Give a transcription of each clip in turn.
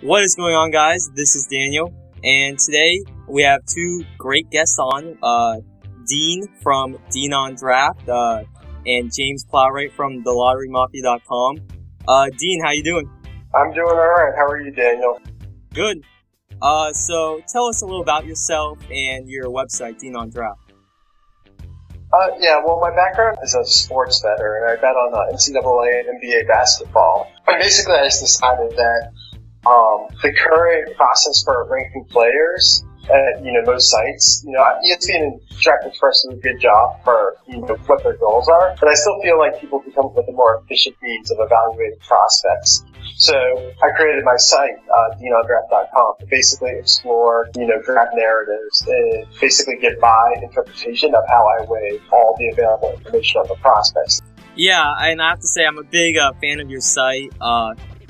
What is going on, guys? This is Daniel, and today we have two great guests on, Dean from Dean on Draft, and James Plowright from thelotterymafia.com. Dean, how you doing? I'm doing alright. How are you, Daniel? Good. So tell us a little about yourself and your website, Dean on Draft. Well, my background is a sports bettor, and I bet on NCAA and NBA basketball. And basically, I just decided that the current process for ranking players at, most sites, ESPN and Draft Express do a good job for, what their goals are, but I still feel like people can come up with a more efficient means of evaluating prospects. So I created my site, deanondraft.com, to basically explore, draft narratives and basically give my interpretation of how I weigh all the available information on the prospects. Yeah, and I have to say I'm a big fan of your site,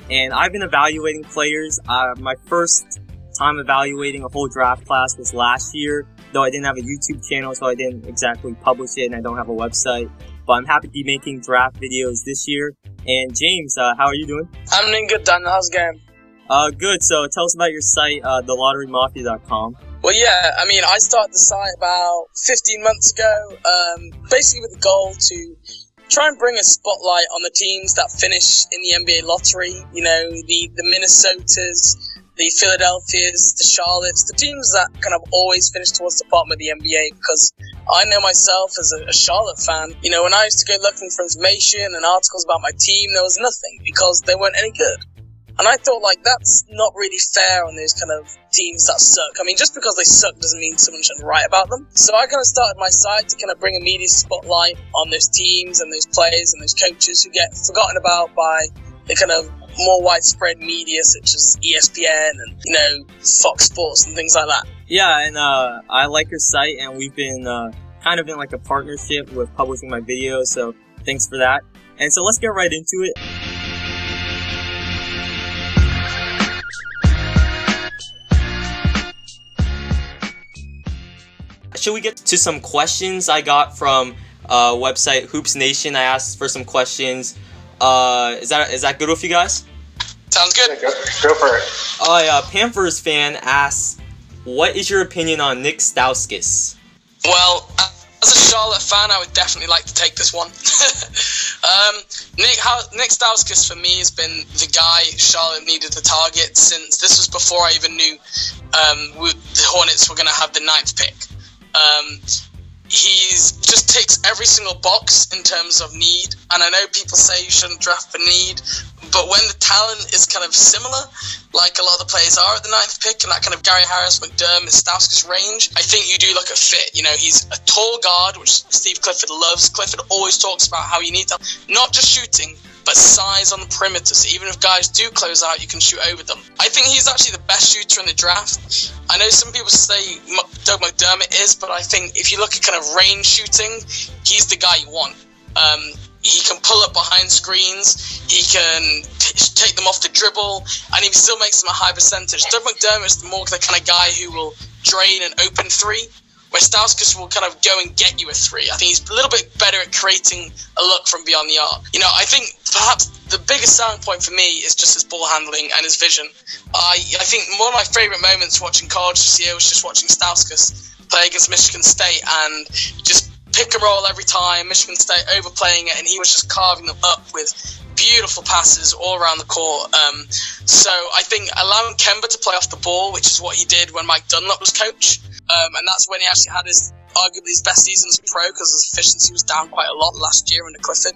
and I've been evaluating players. My first time evaluating a whole draft class was last year, though I didn't have a YouTube channel, so I didn't exactly publish it, and I don't have a website. But I'm happy to be making draft videos this year. And James, how are you doing? I'm doing good, Daniel. How's it going? Good. So tell us about your site, thelotterymafia.com. Well, yeah, I started the site about 15 months ago, basically with the goal to try and bring a spotlight on the teams that finish in the NBA lottery. The Minnesotas, the Philadelphias, the Charlottes, the teams that kind of always finish towards the bottom of the NBA, because I know myself as a Charlotte fan, when I used to go looking for information and articles about my team, there was nothing because they weren't any good. And I thought, that's not really fair on those kind of teams that suck. Just because they suck doesn't mean someone shouldn't write about them. So I kind of started my site to kind of bring a media spotlight on those teams and those players and those coaches who get forgotten about by the kind of more widespread media such as ESPN and, Fox Sports and things like that. Yeah, and I like your site, and we've been kind of in a partnership with publishing my videos, so thanks for that. And so let's get right into it. Should we get to some questions I got from website Hoops Nation? I asked for some questions. Is that good with you guys? Sounds good. Yeah, go for it. Panthers fan asks, what is your opinion on Nik Stauskas? Well, as a Charlotte fan, I would definitely like to take this one. Nik Stauskas for me has been the guy Charlotte needed to target since this was before I even knew the Hornets were going to have the 9th pick. He's just ticks every single box in terms of need, and I know people say you shouldn't draft for need, but when the talent is kind of similar, like a lot of the players are at the 9th pick, and that kind of Gary Harris, McDermott, Stauskas range, I think you do look at fit. He's a tall guard, which Steve Clifford loves. Clifford always talks about how you need to, not just shooting, but size on the perimeter, so even if guys do close out, you can shoot over them. I think he's actually the best shooter in the draft. I know some people say Doug McDermott is, but I think if you look at kind of range shooting, he's the guy you want. He can pull up behind screens, he can take them off the dribble, and he still makes them a high percentage. Doug McDermott is more the kind of guy who will drain an open three, where Stauskas will kind of go and get you a three. I think he's a little bit better at creating a look from beyond the arc. I think perhaps the biggest selling point for me is just his ball handling and his vision. I think one of my favourite moments watching college this year was just watching Stauskas play against Michigan State and just pick and roll every time, Michigan State overplaying it, and he was just carving them up with beautiful passes all around the court. So I think allowing Kemba to play off the ball, which is what he did when Mike Dunlop was coach, and that's when he actually had arguably his best season as a pro, because his efficiency was down quite a lot last year under Clifford.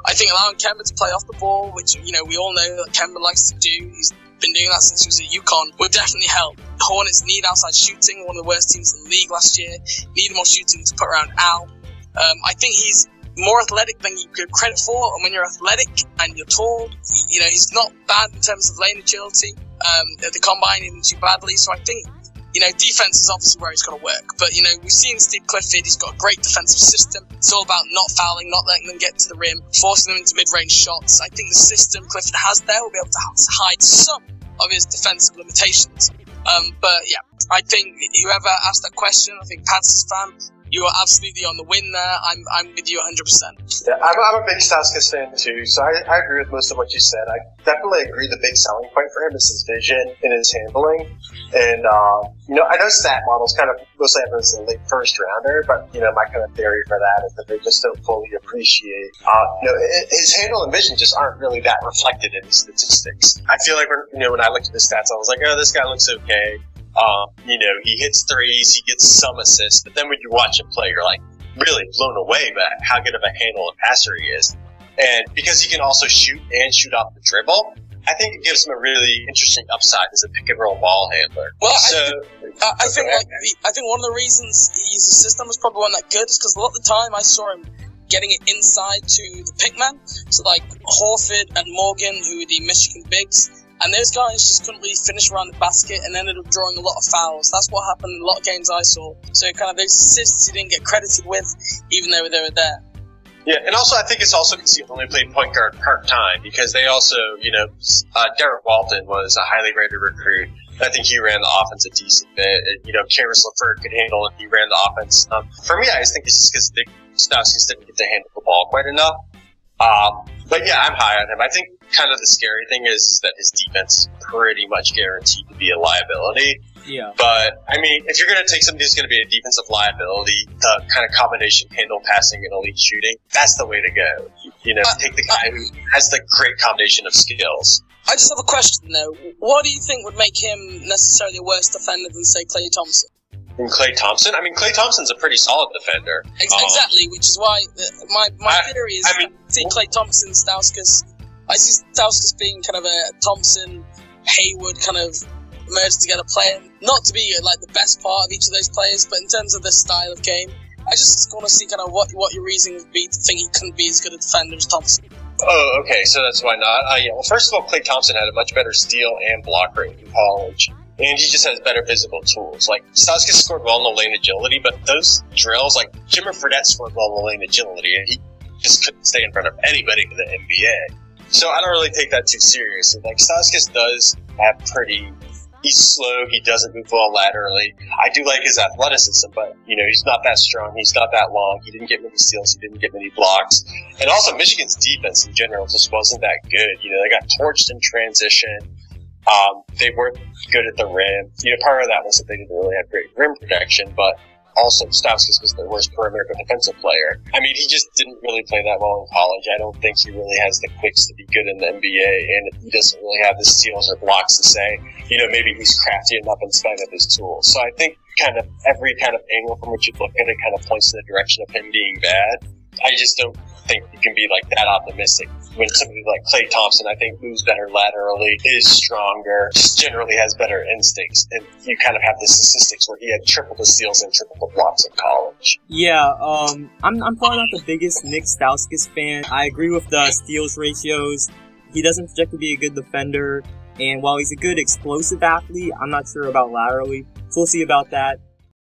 I think allowing Kemba to play off the ball, which we all know that Kemba likes to do, he's been doing that since he was at UConn, would definitely help. The Hornets need outside shooting, one of the worst teams in the league last year, need more shooting to put around Al. I think he's more athletic than you give credit for, and when you're athletic and you're tall, he's not bad in terms of lane agility. At the combine, he didn't do badly, so I think defense is obviously where he's got to work. But, we've seen Steve Clifford, he's got a great defensive system. It's all about not fouling, not letting them get to the rim, forcing them into mid-range shots. I think the system Clifford has there will be able to hide some of his defensive limitations. But, yeah, I think whoever asked that question, I think Panthers fan, You are absolutely on the win there. I'm with you 100%. Yeah, I'm a big Stauskas fan too, so I agree with most of what you said. I definitely agree the big selling point for him is his vision and his handling. And, I know stat models kind of mostly happen as a late first rounder, but, my kind of theory for that is that they just don't fully appreciate, his handle and vision just aren't really that reflected in his statistics. I feel like when I looked at the stats, I was like, oh, this guy looks okay. He hits threes, he gets some assists, but then when you watch him play, you're like really blown away by how good of a handle and passer he is. And because he can also shoot off the dribble, I think it gives him a really interesting upside as a pick and roll ball handler. Well, I think one of the reasons his assist number is probably one that good is because a lot of the time I saw him getting it inside to the pickman, so like Horford and Morgan, who are the Michigan bigs. And those guys just couldn't really finish around the basket and ended up drawing a lot of fouls. That's what happened in a lot of games I saw. So kind of those assists he didn't get credited with, even though they were there. Yeah, and also I think it's also because he only played point guard part-time, because they also, Derek Walton was a highly rated recruit. I think he ran the offense a decent bit. And, Karis LeVert could handle it. He ran the offense. For me, I just think it's just because Stauskas didn't get to handle the ball quite enough. But yeah, I'm high on him. I think kind of the scary thing is that his defense is pretty much guaranteed to be a liability. Yeah. But, if you're going to take somebody who's going to be a defensive liability, the kind of combination handle, passing, and elite shooting, that's the way to go. Take the guy who has the great combination of skills. I just have a question, though. What do you think would make him necessarily a worse defender than, say, Klay Thompson? And Klay Thompson? Klay Thompson's a pretty solid defender. Exactly, which is why my theory is I see Klay Thompson, Stauskas. I see Stauskas being kind of a Thompson, Hayward kind of merged together player. Not to be like the best part of each of those players, but in terms of the style of game, I just want to see kind of what your reasoning would be to think he couldn't be as good a defender as Thompson. Oh, okay, so that's why not. Well, first of all, Klay Thompson had a much better steal and block rate in college. And he just has better physical tools. Like, Stauskas scored well in the lane agility, but those drills, like, Jimmer Fredette scored well in the lane agility, and he just couldn't stay in front of anybody in the NBA. So I don't really take that too seriously. Like, Stauskas does have he's slow, he doesn't move well laterally. I do like his athleticism, but, he's not that strong, he's not that long, he didn't get many steals, he didn't get many blocks. And also, Michigan's defense in general just wasn't that good. They got torched in transition. They weren't good at the rim. Part of that was that they didn't really have great rim protection, but also Stauskas was their worst perimeter defensive player. He just didn't really play that well in college. I don't think he really has the quicks to be good in the NBA, and he doesn't really have the steals or blocks to say, maybe he's crafty enough in spite of his tools. So I think kind of every kind of angle from which you look at it kind of points in the direction of him being bad. I just don't think you can be like that optimistic when somebody like Klay Thompson, I think, moves better laterally, is stronger, just generally has better instincts, and you kind of have the statistics where he had triple the steals and triple the blocks in college. Yeah, I'm probably not the biggest Nik Stauskas fan. I agree with the steals ratios. He doesn't project to be a good defender, and while he's a good explosive athlete, I'm not sure about laterally. So we'll see about that.